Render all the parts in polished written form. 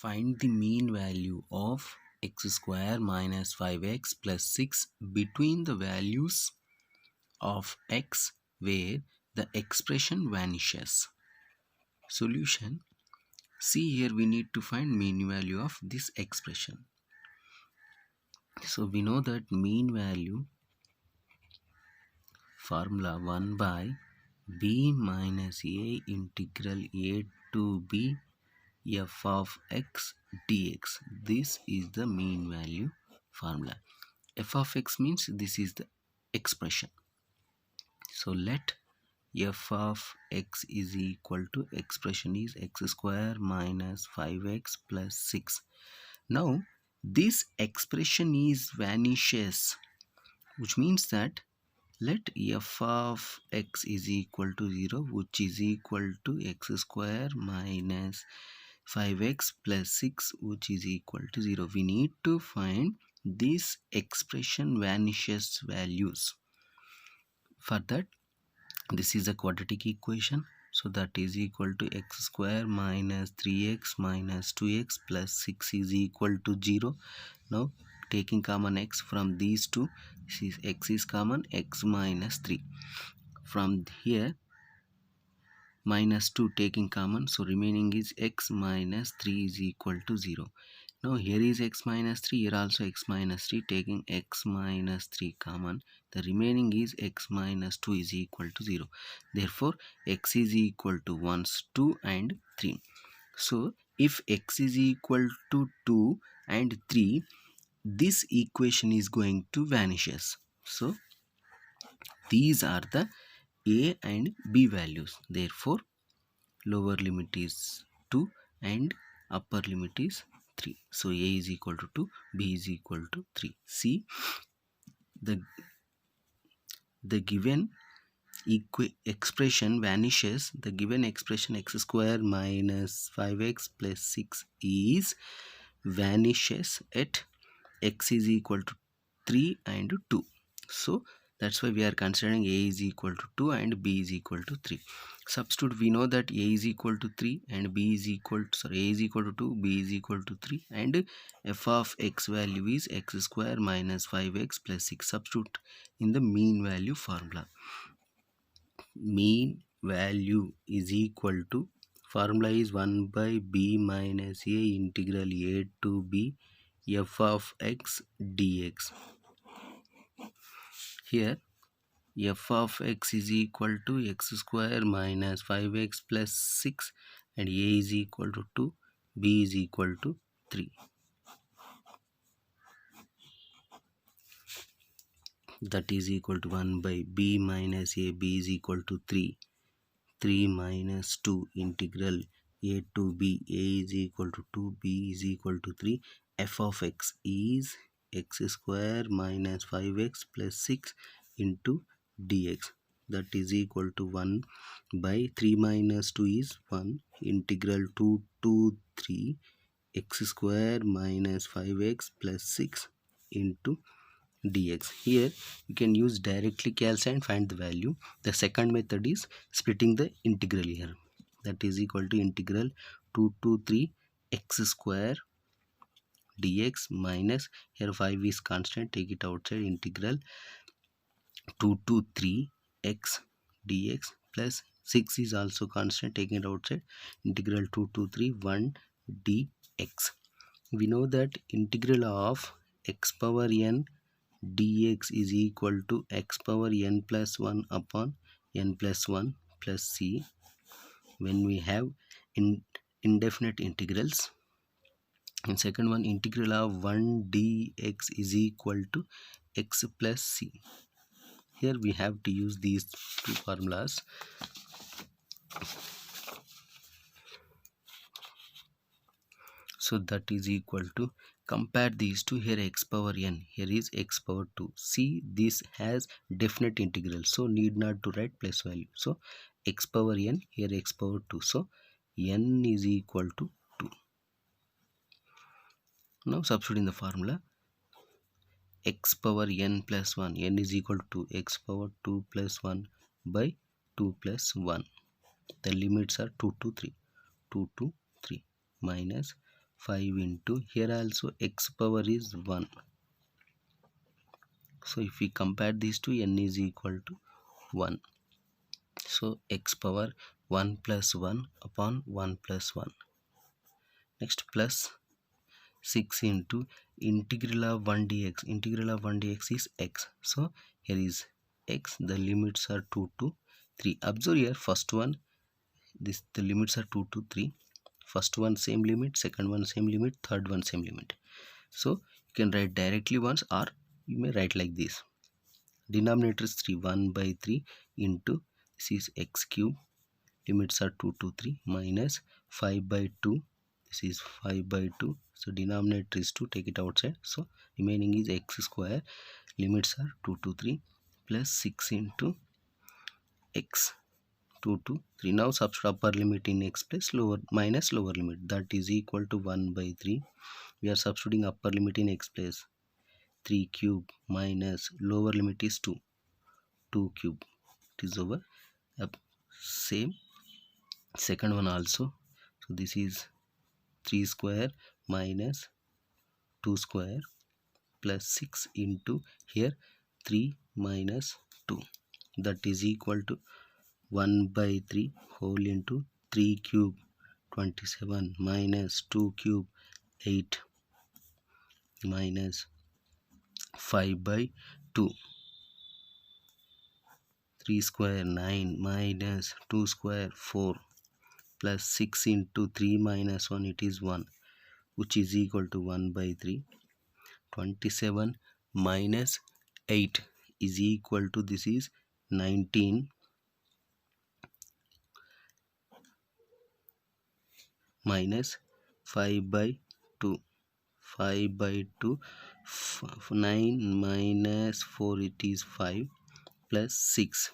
Find the mean value of x square minus 5x plus 6 between the values of x where the expression vanishes. Solution. See here, we need to find mean value of this expression. So we know that mean value formula 1 by b minus a integral a to b f of x dx. This is the mean value formula. F of x means this is the expression. So let f of x is equal to, expression is x square minus 5x plus 6. Now this expression is vanishes, which means that let f of x is equal to 0, which is equal to x square minus 5x plus 6, which is equal to 0. We need to find this expression vanishes values. For that, this is a quadratic equation. So that is equal to x square minus 3x minus 2x plus 6 is equal to 0. Now taking common x from these two, x is common, x minus 3. From here minus 2 taking common, so remaining is x minus 3 is equal to 0. Now here is x minus 3, here also x minus 3, taking x minus 3 common, the remaining is x minus 2 is equal to 0. Therefore x is equal to 1, 2 and 3. So if x is equal to 2 and 3, this equation is going to vanishes. So these are the a and b values. Therefore lower limit is 2 and upper limit is 3. So a is equal to 2, b is equal to 3. See, the given expression vanishes. The given expression x square minus 5x plus 6 is vanishes at x is equal to 3 and 2. So that's why we are considering a is equal to 2 and b is equal to 3. Substitute, we know that a is equal to 3 and b is equal to, sorry, a is equal to 2, b is equal to 3, and f of x value is x square minus 5x plus 6. Substitute in the mean value formula. Mean value is equal to, formula is 1 by b minus a integral a to b f of x dx. Here f of x is equal to x square minus 5x plus 6 and a is equal to 2, b is equal to 3. That is equal to 1 by b minus a, b is equal to 3. 3 minus 2 integral a to b, a is equal to 2, b is equal to 3. F of x is x square minus 5x plus 6 into dx. That is equal to 1 by 3 minus 2 is 1 integral 2 to 3 x square minus 5x plus 6 into dx. Here you can use directly calculate and find the value. The second method is splitting the integral here. That is equal to integral 2 to 3 x square dx minus, here 5 is constant, take it outside, integral 2 to 3 x dx plus 6 is also constant, taking it outside, integral 2 to 3 1 dx. We know that integral of x power n dx is equal to x power n plus 1 upon n plus 1 plus c. When we have indefinite integrals, and second one, integral of 1 dx is equal to x plus c. Here we have to use these two formulas. So that is equal to, compare these two, here x power n, here is x power 2. See, this has definite integral, so need not to write plus value. So x power n, here x power 2. So n is equal to 2. Now substitute in the formula. X power n plus 1, n is equal to x power 2 plus 1 by 2 plus 1. The limits are 2 to 3. 2 to 3 minus 5 into here also x power is 1. So if we compare these two, n is equal to 1. So x power 1 plus 1 upon 1 plus 1. Next plus 6 into integral of 1 dx. Integral of 1 dx is x. So here is x. The limits are 2 to 3. Observe here, first one, this the limits are 2 to 3. First one same limit, second one same limit, third one same limit. So you can write directly once, or you may write like this. Denominator is 3. 1 by 3 into this is x cube. Limits are 2 to 3 minus 5 by 2. This is 5 by 2. So denominator is 2. Take it outside. So remaining is x square. Limits are 2 to 3 plus 6 into x 2 to 3. Now substitute upper limit in x plus lower minus lower limit, that is equal to 1 by 3. We are substituting upper limit in x place 3 cube minus lower limit is 2 cube. It is over. Same second one also. So this is 3 square minus 2 square plus 6 into here 3 minus 2, that is equal to 1 by 3 whole into 3 cube 27 minus 2 cube 8 minus 5 by 2. 3 square 9 minus 2 square 4 plus 6 into 3 minus 1, it is 1, which is equal to 1 by 3. 27 minus 8 is equal to, this is 19 minus 5 by 2. 5 by 2, 9 minus 4, it is 5 plus 6.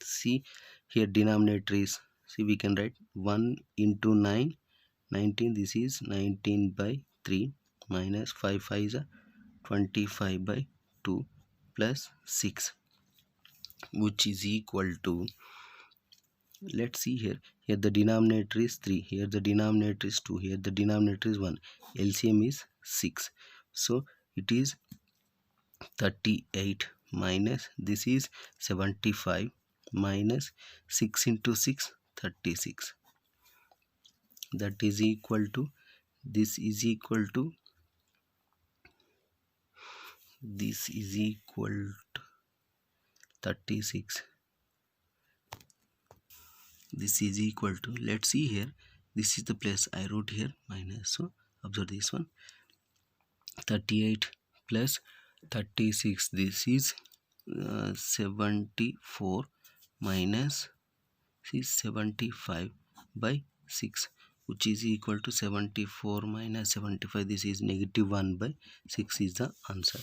See here denominator is, see we can write 1 into 9, 19. This is 19 by 3 minus 5 5 is 25 by 2 plus 6, which is equal to, let's see here, the denominator is 3, here the denominator is 2, here the denominator is 1, LCM is 6. So it is 38 minus this is 75 minus 6 into 6, 36. That is equal to, this is equal to, this is equal to 36. This is equal to, let's see here, this is the place I wrote here minus. So observe this one, 38 plus 36. This is 74 minus 75 by 6, which is equal to 74 minus 75. This is negative 1 by 6 is the answer.